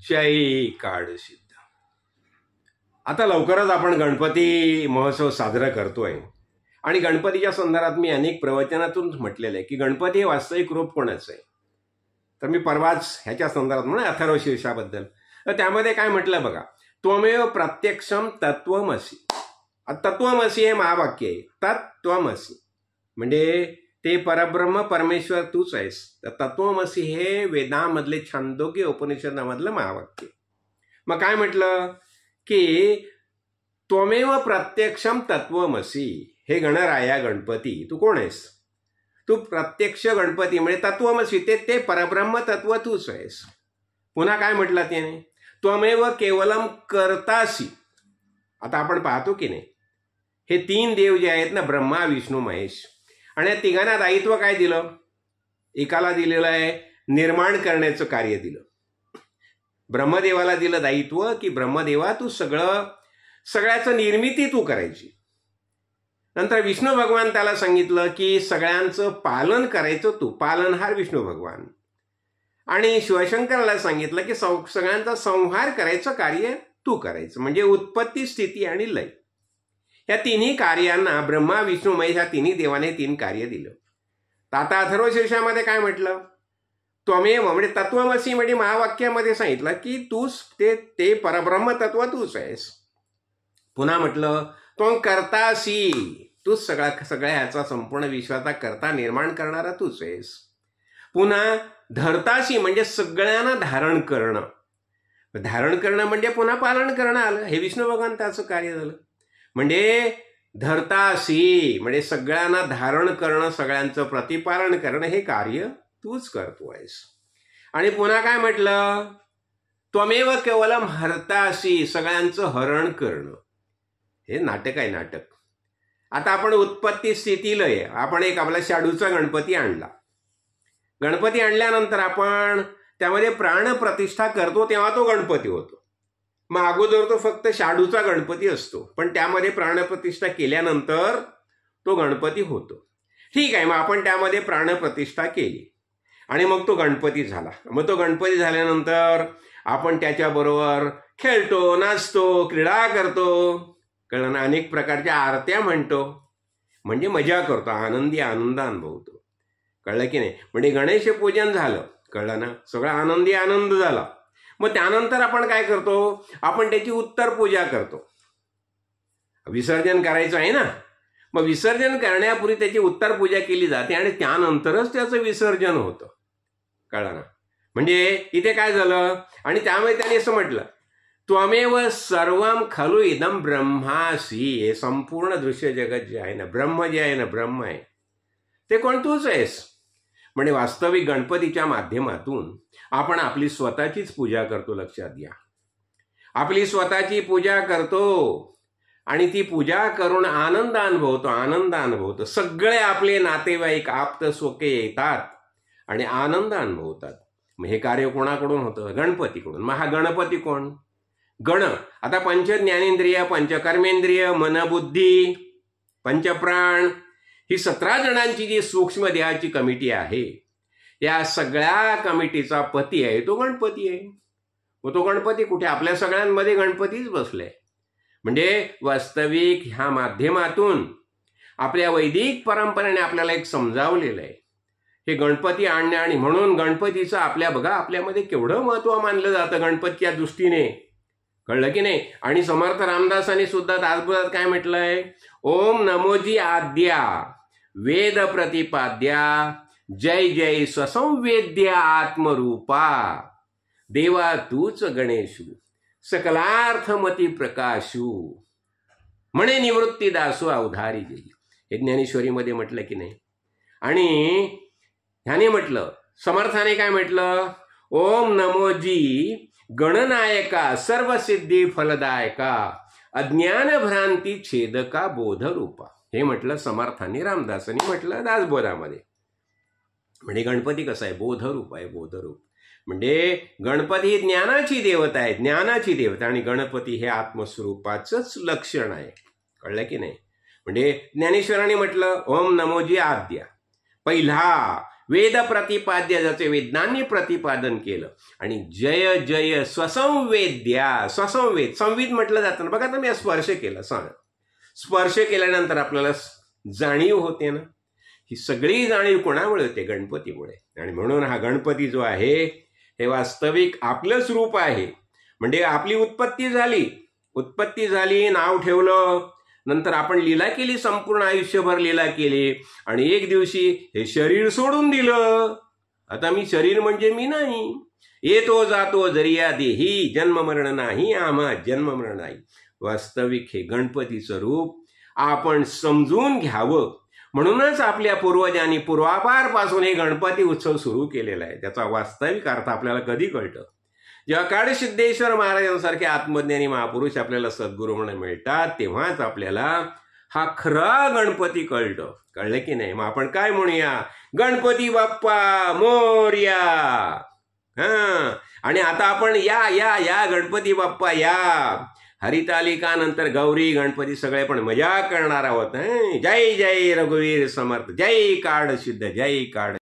जय काळसिद्ध. आता लवकरच आपण गणपती महोत्सव साजरा करतोय आणि गणपतीच्या संदर्भात मी अनेक प्रवचनातून म्हटलेलं आहे की गणपती हे वास्तविक रूप कोणाचं आहे. तर मी परवाच ह्याच्या संदर्भात म्हणून अथर्वशीर्षाबद्दल, तर त्यामध्ये काय म्हटलं बघा, त्वमेव प्रत्यक्षम तत्वमसी. तत्वमसी हे महावाक्य आहे. तत्वमसी म्हणजे ते परब्रह्म परमेश्वर तूच आहेस. तर तत्वमसी हे वेदामधले छांदोग्य उपनिषदामधलं महावाक्य. मग काय म्हटलं की त्वमेव प्रत्यक्षम तत्वमसी. हे गणराया गणपती तू कोण आहेस? तू प्रत्यक्ष गणपती म्हणजे तत्वमसी, ते परब्रह्म तत्व तूच आहेस. पुन्हा काय म्हटलं त्याने? त्वमेव केवलम कर्तासी. आता आपण पाहतो की नाही, हे तीन देव जे आहेत ना, ब्रह्मा विष्णू महेश, आणि या तिघांना दायित्व काय दिलं? एकाला दिलेलं आहे निर्माण करण्याचं कार्य दिलं. ब्रह्मदेवाला दिलं दायित्व की ब्रह्मदेवा तू सगळ्याचं निर्मिती तू करायची. नंतर विष्णू भगवान त्याला सांगितलं की सगळ्यांचं पालन करायचं तू, पालनहार विष्णू भगवान. आणि शिवशंकराला सांगितलं की सगळ्यांचा संहार करायचं कार्य तू करायचं, म्हणजे उत्पत्ती स्थिती आणि लय. या तिन्ही कार्यांना ब्रह्मा विष्णू महेश या तिन्ही देवाने तीन कार्य दिलं. तर आता अथर्वशीर्षामध्ये काय म्हटलं? त्वमेव म्हणजे तत्वमसी म्हणजे महावाक्यामध्ये सांगितलं की तूच ते परब्रह्म तत्व तूच आहेस. पुन्हा म्हटलं त्वं कर्तासी. तूच सगळ्या ह्याचा संपूर्ण विश्वाचा करता निर्माण करणारा तूच आहेस. पुन्हा धरतासी म्हणजे सगळ्यांना धारण करणं. धारण करणं म्हणजे पुन्हा पालन करणं आलं. हे विष्णू भगवान त्याचं कार्य झालं. म्हणजे धरतासी म्हणजे सगळ्यांना धारण करणं, सगळ्यांचं प्रतिपालन करणं हे कार्य तूच करतोयस. आणि पुन्हा काय म्हटलं? त्वमेव केवलम हरतासी. सगळ्यांचं हरण करणं. हे नाटक आहे, नाटक. आता आपण उत्पत्ती स्थिती लय, आपण एक आपला शाडूचा गणपती आणला. गणपती आणल्यानंतर आपण त्यामध्ये प्राणप्रतिष्ठा करतो तेव्हा तो गणपती होतो. मग अगोदर तो फक्त शाडूचा गणपती असतो, पण त्यामध्ये प्राणप्रतिष्ठा केल्यानंतर तो गणपती होतो. ठीक आहे, मग आपण त्यामध्ये प्राणप्रतिष्ठा केली आणि मग तो गणपती झाला. मग तो गणपती झाल्यानंतर आपण त्याच्याबरोबर खेळतो, नाचतो, क्रीडा करतो, कळलं ना, अनेक प्रकारच्या आरत्या म्हणतो, म्हणजे मजा करतो, आनंदी आनंद अनुभवतो. कळलं की नाही? म्हणजे गणेश पूजन झालं, कळलं ना, सगळा आनंदी आनंद झाला. मग त्यानंतर आपण काय करतो? आपण त्याची उत्तर पूजा करतो. विसर्जन करायचं आहे ना, मग विसर्जन करण्यापूर्वी त्याची उत्तर पूजा केली जाते आणि त्यानंतरच त्याचं विसर्जन होतं. कळलं ना? म्हणजे इथे काय झालं? आणि त्यामुळे त्याने असं म्हटलं त्वमेव सर्वम खलु इदम ब्रह्मासी. हे संपूर्ण दृश्य जगत जे आहे ना, ब्रह्म जे आहे ना, ब्रह्म आहे ते कोण? तूच आहेस. म्हणजे वास्तविक गणपतीच्या माध्यमातून आपण आपली स्वतःचीच पूजा करतो. लक्षात घ्या, आपली स्वतःची पूजा करतो आणि ती पूजा करून आनंद अनुभवतो. सगळे आपले नातेवाईक आप्त सोके येतात आणि आनंद अनुभवतात. मग हे कार्य कोणाकडून होतं? गणपतीकडून. मग हा गणपती कोण? गण. आता पंच ज्ञानेंद्रिय, पंचकर्मेंद्रिय, मनबुद्धी, पंचप्राण ही 17 जणांची जी सूक्ष्म देहाची कमिटी आहे, या सगळ्या कमिटीचा पती आहे तो गणपती आहे. मग तो गणपती कुठे? आपल्या सगळ्यांमध्ये गणपतीच बसलाय. म्हणजे वास्तविक ह्या माध्यमातून आपल्या वैदिक परंपरेने आपल्याला एक समजावलेलं आहे हे गणपती आणणे. आणि म्हणून गणपतीचं आपल्यामध्ये केवढं महत्व मानलं जातं गणपतीच्या दृष्टीने. कळलं की नाही? आणि समर्थ रामदासांनी सुद्धा दासबोधात काय म्हटलंय? ओम नमोजी आद्या वेद प्रतिपाद्या जय जय स्वसंवेद्या आत्मरूपा देवा तूच गणेशू सकलार्थमती प्रकाशू म्हणे निवृत्ती दासू अवधारी देई. हे ज्ञानेश्वरीमध्ये म्हटलं की नाही? आणि ह्याने म्हटलं, समर्थाने काय म्हटलं? ओम नमोजी गणनायका सर्वसिद्धी फलदायका अज्ञान भ्रांती छेदका बोधरूपा. हे म्हटलं समर्थांनी, रामदासांनी म्हटलं दासबोधामध्ये. म्हणजे गणपती कसा आहे? बोधरूप आहे. बोधरूप म्हणजे गणपती ज्ञानाची देवता आहे, ज्ञानाची देवता. आणि गणपती हे आत्मस्वरूपाचंच लक्षण आहे. कळलं की नाही? म्हणजे ज्ञानेश्वरांनी म्हटलं ओम नमोजी आद्या, पहिला वेद प्रतिपाद्य ज्याचे वेदांनी प्रतिपादन केलं. आणि जय जय स्वसंवेद्या. स्वसंवेद, संविद म्हटलं जातं ना बघा. तर मी स्पर्श केला. स्पर्श केल्यानंतर आपल्याला जाणीव होते ना. ही सगळी जाणीव कोणामुळे होते? गणपतीमुळे. आणि म्हणून हा गणपती जो आहे हे वास्तविक आपलंच रूप आहे. म्हणजे आपली उत्पत्ती झाली, नाव ठेवलं, नंतर आपण लीला केली, संपूर्ण आयुष्यभर लीला केली, आणि एक दिवशी हे शरीर सोडून दिलं. आता मी शरीर म्हणजे मी नाही. येतो जातो जरिया देही, जन्ममरण नाही आम्हा, जन्ममरण नाही. वास्तविक हे गणपतीचं रूप आपण समजून घ्यावं. म्हणूनच आपल्या पूर्वजांनी पूर्वापारपासून हे गणपती उत्सव सुरू केलेला आहे. त्याचा वास्तविक अर्थ आपल्याला कधी कळतं? जेव्हा काळसिद्धेश्वर महाराजांसारखे आत्मज्ञानी महापुरुष आपल्याला सद्गुरू म्हणून मिळतात, तेव्हाच आपल्याला हा खरा गणपती कळलं की नाही? मग आपण काय म्हणूया? गणपती बाप्पा मोरया. आणि आता आपण या या या गणपती बाप्पा या. हरितालिका नंतर गौरी गणपती सगळे पण मजा करणार आहोत. जय जय रघुवीर समर्थ. जय काळसिद्ध. जय काळ